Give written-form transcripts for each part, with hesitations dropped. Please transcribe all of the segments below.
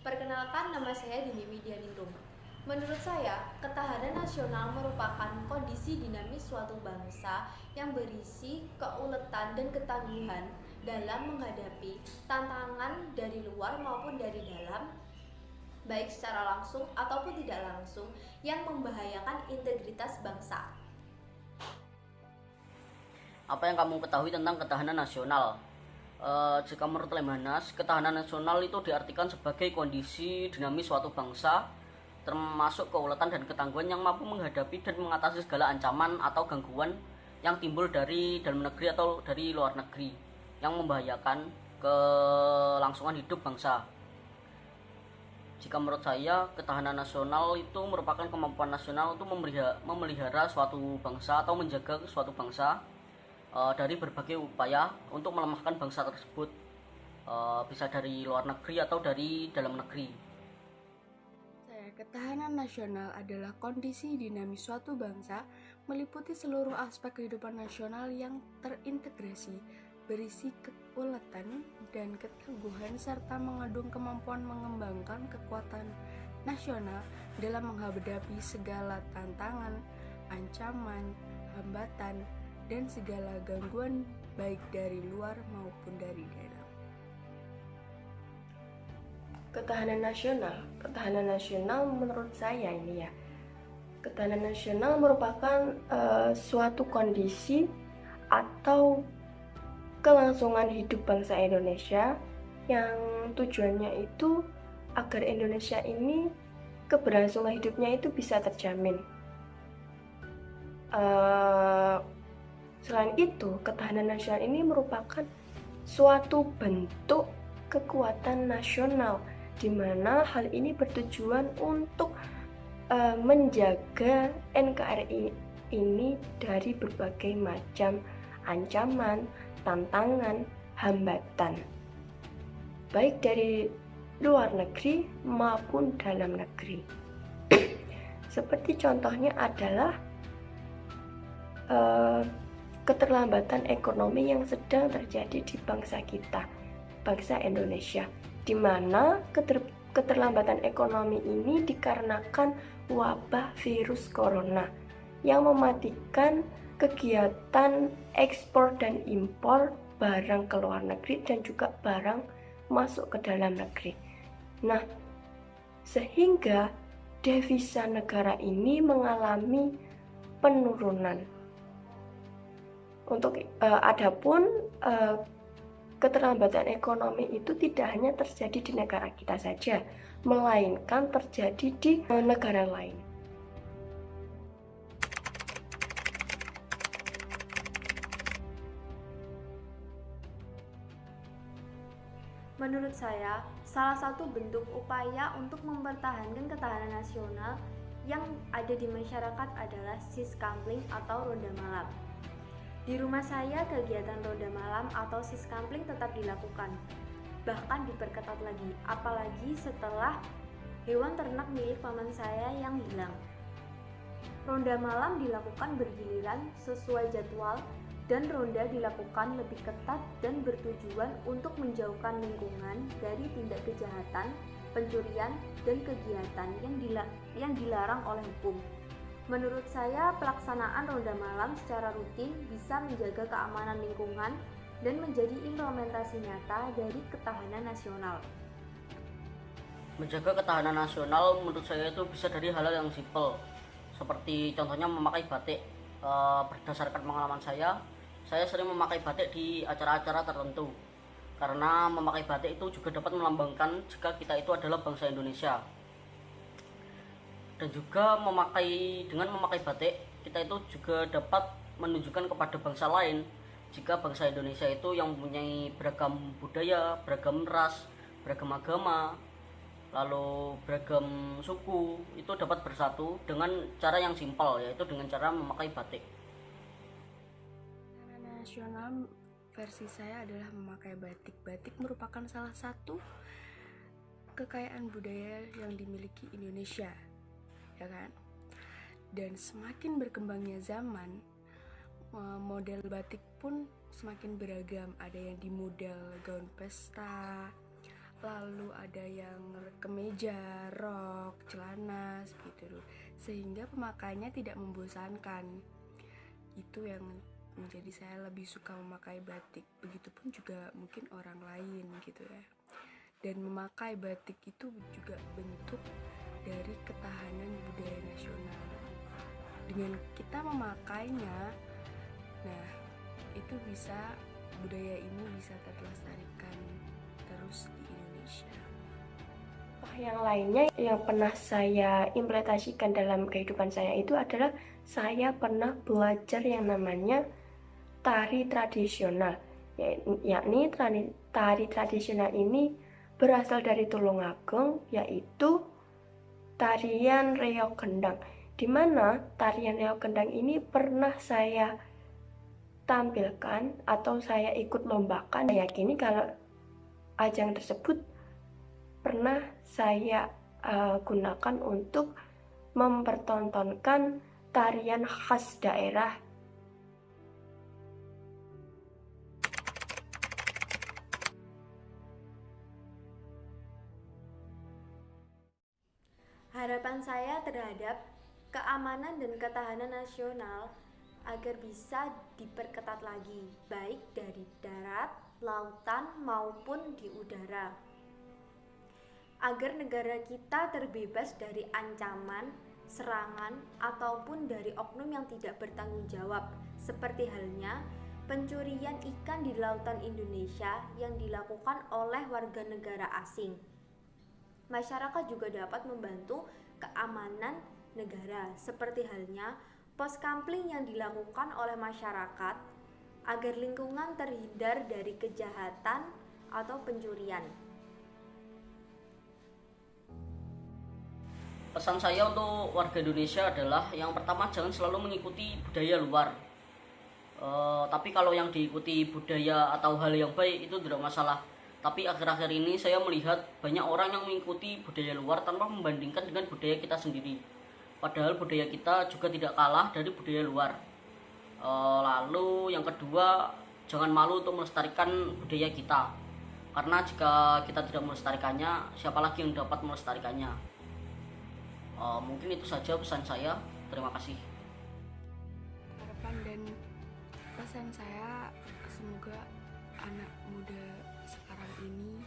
Perkenalkan, nama saya Dini Widianingrum. Menurut saya, ketahanan nasional merupakan kondisi dinamis suatu bangsa yang berisi keuletan dan ketangguhan dalam menghadapi tantangan dari luar maupun dari dalam, baik secara langsung ataupun tidak langsung, yang membahayakan integritas bangsa. Apa yang kamu ketahui tentang ketahanan nasional? Jika menurut Lemhanas, ketahanan nasional itu diartikan sebagai kondisi dinamis suatu bangsa, termasuk keuletan dan ketangguhan yang mampu menghadapi dan mengatasi segala ancaman atau gangguan yang timbul dari dalam negeri atau dari luar negeri, yang membahayakan kelangsungan hidup bangsa. Jika menurut saya, ketahanan nasional itu merupakan kemampuan nasional untuk memelihara suatu bangsa atau menjaga suatu bangsa dari berbagai upaya untuk melemahkan bangsa tersebut, bisa dari luar negeri atau dari dalam negeri. Ketahanan nasional adalah kondisi dinamis suatu bangsa meliputi seluruh aspek kehidupan nasional yang terintegrasi, berisi keuletan dan ketangguhan serta mengandung kemampuan mengembangkan kekuatan nasional dalam menghadapi segala tantangan, ancaman, hambatan, dan segala gangguan baik dari luar maupun dari dalam. Ketahanan nasional menurut saya ini ya, ketahanan nasional merupakan suatu kondisi atau kelangsungan hidup bangsa Indonesia yang tujuannya itu agar Indonesia ini keberlangsungan hidupnya itu bisa terjamin. Selain itu, ketahanan nasional ini merupakan suatu bentuk kekuatan nasional, di mana hal ini bertujuan untuk menjaga NKRI ini dari berbagai macam ancaman, tantangan, hambatan, baik dari luar negeri maupun dalam negeri. Seperti contohnya adalah keterlambatan ekonomi yang sedang terjadi di bangsa kita, bangsa Indonesia, di mana keterlambatan ekonomi ini dikarenakan wabah virus corona yang mematikan kegiatan ekspor dan impor barang ke luar negeri dan juga barang masuk ke dalam negeri. Nah, sehingga devisa negara ini mengalami penurunan. Adapun keterlambatan ekonomi itu tidak hanya terjadi di negara kita saja, melainkan terjadi di negara lain. Menurut saya, salah satu bentuk upaya untuk mempertahankan ketahanan nasional yang ada di masyarakat adalah siskampling atau ronda malam. Di rumah saya, kegiatan ronda malam atau siskampling tetap dilakukan, bahkan diperketat lagi, apalagi setelah hewan ternak milik paman saya yang hilang. Ronda malam dilakukan bergiliran sesuai jadwal, dan ronda dilakukan lebih ketat dan bertujuan untuk menjauhkan lingkungan dari tindak kejahatan, pencurian, dan kegiatan yang dilarang oleh hukum. Menurut saya, pelaksanaan ronda malam secara rutin bisa menjaga keamanan lingkungan dan menjadi implementasi nyata dari ketahanan nasional. Menjaga ketahanan nasional menurut saya itu bisa dari hal-hal yang simpel, seperti contohnya memakai batik. Berdasarkan pengalaman saya sering memakai batik di acara-acara tertentu, karena memakai batik itu juga dapat melambangkan jika kita itu adalah bangsa Indonesia. Dan juga dengan memakai batik kita itu juga dapat menunjukkan kepada bangsa lain jika bangsa Indonesia itu yang mempunyai beragam budaya, beragam ras, beragam agama, lalu beragam suku, itu dapat bersatu dengan cara yang simpel, yaitu dengan cara memakai batik. Nasional versi saya adalah memakai batik. Batik merupakan salah satu kekayaan budaya yang dimiliki Indonesia, ya kan? Dan semakin berkembangnya zaman, model batik pun semakin beragam. Ada yang di model gaun pesta, lalu ada yang kemeja, rok, celana segitu, sehingga pemakaiannya tidak membosankan. Itu yang menjadi saya lebih suka memakai batik. Begitupun juga mungkin orang lain gitu ya. Dan memakai batik itu juga bentuk dari ketahanan budaya nasional. Dengan kita memakainya, nah itu bisa, budaya ini bisa terlestarikan terus di Indonesia. Yang lainnya yang pernah saya implementasikan dalam kehidupan saya itu adalah saya pernah belajar yang namanya tari tradisional, yakni tari tradisional ini berasal dari Tulungagung, yaitu tarian reog gendang, di mana tarian reog gendang ini pernah saya tampilkan atau saya ikut lombakan. Saya yakini kalau ajang tersebut pernah saya gunakan untuk mempertontonkan tarian khas daerah. Harapan saya terhadap keamanan dan ketahanan nasional agar bisa diperketat lagi, baik dari darat, lautan, maupun di udara. Agar negara kita terbebas dari ancaman, serangan, ataupun dari oknum yang tidak bertanggung jawab, seperti halnya pencurian ikan di lautan Indonesia yang dilakukan oleh warga negara asing. Masyarakat juga dapat membantu keamanan negara, seperti halnya pos kampling yang dilakukan oleh masyarakat agar lingkungan terhindar dari kejahatan atau pencurian. Pesan saya untuk warga Indonesia adalah yang pertama, jangan selalu mengikuti budaya luar. Tapi kalau yang diikuti budaya atau hal yang baik itu tidak masalah. Tapi akhir-akhir ini saya melihat banyak orang yang mengikuti budaya luar tanpa membandingkan dengan budaya kita sendiri. Padahal budaya kita juga tidak kalah dari budaya luar. Lalu yang kedua, jangan malu untuk melestarikan budaya kita. Karena jika kita tidak melestarikannya, siapa lagi yang dapat melestarikannya? Mungkin itu saja pesan saya. Terima kasih. Harapan dan pesan saya, semoga anak muda sekarang ini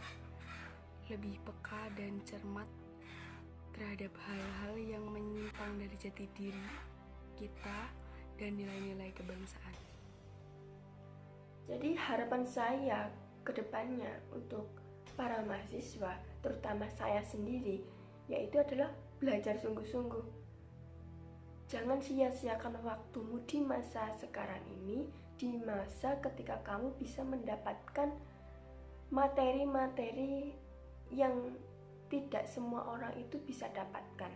lebih peka dan cermat terhadap hal-hal yang menyimpang dari jati diri kita dan nilai-nilai kebangsaan. Jadi harapan saya ke depannya untuk para mahasiswa, terutama saya sendiri, yaitu adalah belajar sungguh-sungguh. Jangan sia-siakan waktumu di masa sekarang ini, di masa ketika kamu bisa mendapatkan materi-materi yang tidak semua orang itu bisa dapatkan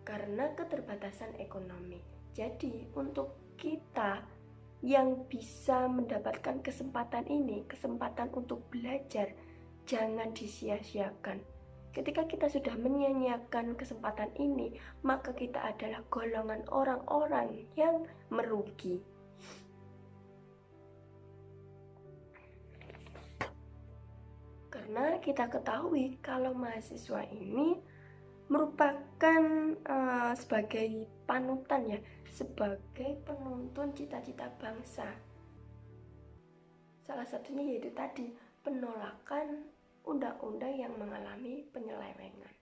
karena keterbatasan ekonomi. Jadi untuk kita yang bisa mendapatkan kesempatan ini, kesempatan untuk belajar, jangan disia-siakan. Ketika kita sudah menyia-nyiakan kesempatan ini, maka kita adalah golongan orang-orang yang merugi. Karena kita ketahui kalau mahasiswa ini merupakan sebagai panutan ya, sebagai penuntun cita-cita bangsa. Salah satunya yaitu tadi penolakan undang-undang yang mengalami penyelewengan.